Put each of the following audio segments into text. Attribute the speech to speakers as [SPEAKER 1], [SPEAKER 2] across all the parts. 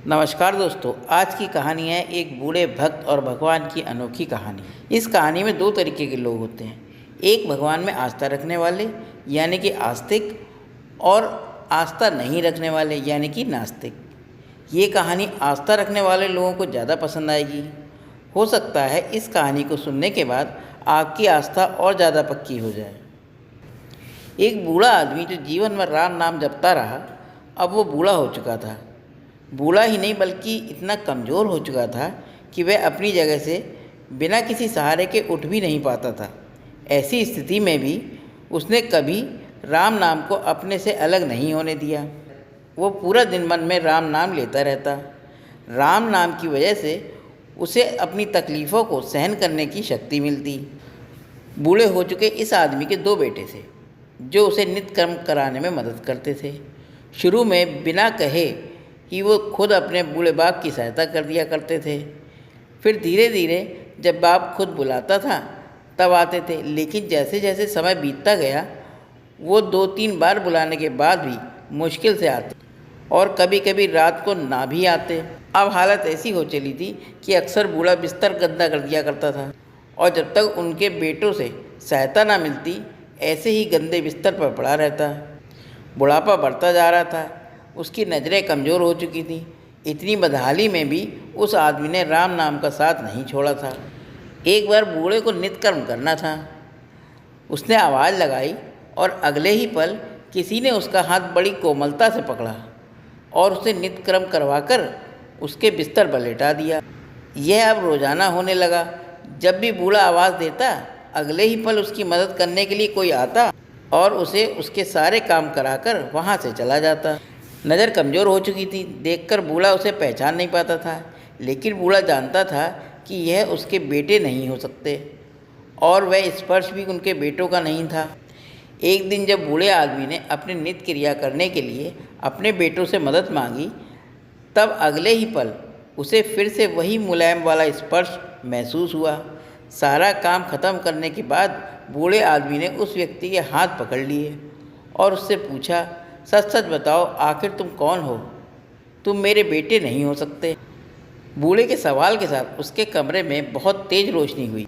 [SPEAKER 1] नमस्कार दोस्तों, आज की कहानी है एक बूढ़े भक्त और भगवान की अनोखी कहानी। इस कहानी में दो तरीके के लोग होते हैं। एक भगवान में आस्था रखने वाले यानी कि आस्तिक, और आस्था नहीं रखने वाले यानी कि नास्तिक। ये कहानी आस्था रखने वाले लोगों को ज़्यादा पसंद आएगी। हो सकता है इस कहानी को सुनने के बाद आपकी आस्था और ज़्यादा पक्की हो जाए। एक बूढ़ा आदमी जो जीवन भर राम नाम जपता रहा, अब वो बूढ़ा हो चुका था। बूढ़ा ही नहीं बल्कि इतना कमज़ोर हो चुका था कि वह अपनी जगह से बिना किसी सहारे के उठ भी नहीं पाता था। ऐसी स्थिति में भी उसने कभी राम नाम को अपने से अलग नहीं होने दिया। वो पूरा दिन मन में राम नाम लेता रहता। राम नाम की वजह से उसे अपनी तकलीफ़ों को सहन करने की शक्ति मिलती। बूढ़े हो चुके इस आदमी के दो बेटे थे जो उसे नित्य कर्म कराने में मदद करते थे। शुरू में बिना कहे कि वो खुद अपने बूढ़े बाप की सहायता कर दिया करते थे। फिर धीरे धीरे जब बाप खुद बुलाता था तब आते थे, लेकिन जैसे जैसे समय बीतता गया वो 2-3 बार बुलाने के बाद भी मुश्किल से आते और कभी कभी रात को ना भी आते। अब हालत ऐसी हो चली थी कि अक्सर बूढ़ा बिस्तर गंदा कर दिया करता था और जब तक उनके बेटों से सहायता ना मिलती ऐसे ही गंदे बिस्तर पर पड़ा रहता। बुढ़ापा बढ़ता जा रहा था, उसकी नज़रें कमज़ोर हो चुकी थी। इतनी बदहाली में भी उस आदमी ने राम नाम का साथ नहीं छोड़ा था। एक बार बूढ़े को नित्य कर्म करना था। उसने आवाज़ लगाई और अगले ही पल किसी ने उसका हाथ बड़ी कोमलता से पकड़ा और उसे नित्य कर्म करवाकर उसके बिस्तर पर लेटा दिया। यह अब रोज़ाना होने लगा। जब भी बूढ़ा आवाज़ देता अगले ही पल उसकी मदद करने के लिए कोई आता और उसे उसके सारे काम कराकर वहाँ से चला जाता। नज़र कमज़ोर हो चुकी थी, देखकर बूढ़ा उसे पहचान नहीं पाता था, लेकिन बूढ़ा जानता था कि यह उसके बेटे नहीं हो सकते और वह स्पर्श भी उनके बेटों का नहीं था। एक दिन जब बूढ़े आदमी ने अपने नित्य क्रिया करने के लिए अपने बेटों से मदद मांगी, तब अगले ही पल उसे फिर से वही मुलायम वाला स्पर्श महसूस हुआ। सारा काम खत्म करने के बाद बूढ़े आदमी ने उस व्यक्ति के हाथ पकड़ लिए और उससे पूछा, सच सच बताओ, आखिर तुम कौन हो? तुम मेरे बेटे नहीं हो सकते। बूढ़े के सवाल के साथ उसके कमरे में बहुत तेज रोशनी हुई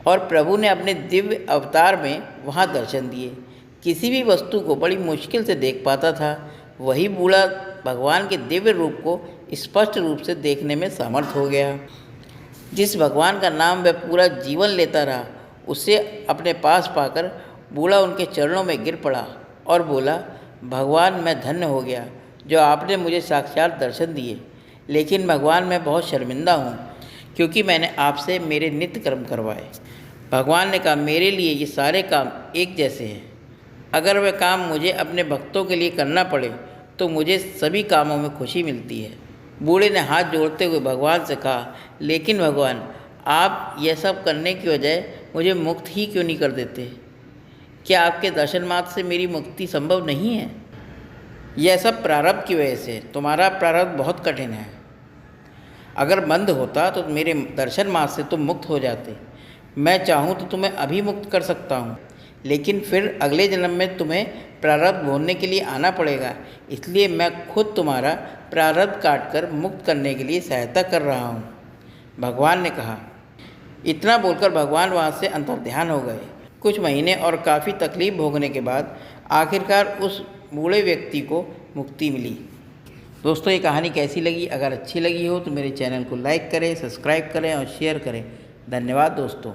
[SPEAKER 1] और प्रभु ने अपने दिव्य अवतार में वहाँ दर्शन दिए। किसी भी वस्तु को बड़ी मुश्किल से देख पाता था, वही बूढ़ा भगवान के दिव्य रूप को स्पष्ट रूप से देखने में समर्थ हो गया। जिस भगवान का नाम वह पूरा जीवन लेता रहा, उसे अपने पास पाकर बूढ़ा उनके चरणों में गिर पड़ा और बोला, भगवान, मैं धन्य हो गया जो आपने मुझे साक्षात दर्शन दिए, लेकिन भगवान मैं बहुत शर्मिंदा हूँ क्योंकि मैंने आपसे मेरे नित्य कर्म करवाए। भगवान ने कहा, मेरे लिए ये सारे काम एक जैसे हैं। अगर वह काम मुझे अपने भक्तों के लिए करना पड़े तो मुझे सभी कामों में खुशी मिलती है। बूढ़े ने हाथ जोड़ते हुए भगवान से कहा, लेकिन भगवान, आप यह सब करने की बजाय मुझे मुक्त ही क्यों नहीं कर देते? क्या आपके दर्शन मात्र से मेरी मुक्ति संभव नहीं है? यह सब प्रारब्ध की वजह से। तुम्हारा प्रारब्ध बहुत कठिन है। अगर बंद होता तो मेरे दर्शन मात्र से तुम मुक्त हो जाते। मैं चाहूँ तो तुम्हें अभी मुक्त कर सकता हूँ, लेकिन फिर अगले जन्म में तुम्हें प्रारब्ध भोगने के लिए आना पड़ेगा। इसलिए मैं खुद तुम्हारा प्रारब्ध काट कर मुक्त करने के लिए सहायता कर रहा हूँ, भगवान ने कहा। इतना बोलकर भगवान वहाँ से अंतर्ध्यान हो गए। कुछ महीने और काफ़ी तकलीफ़ भोगने के बाद आखिरकार उस बूढ़े व्यक्ति को मुक्ति मिली। दोस्तों, ये कहानी कैसी लगी? अगर अच्छी लगी हो तो मेरे चैनल को लाइक करें, सब्सक्राइब करें और शेयर करें। धन्यवाद दोस्तों।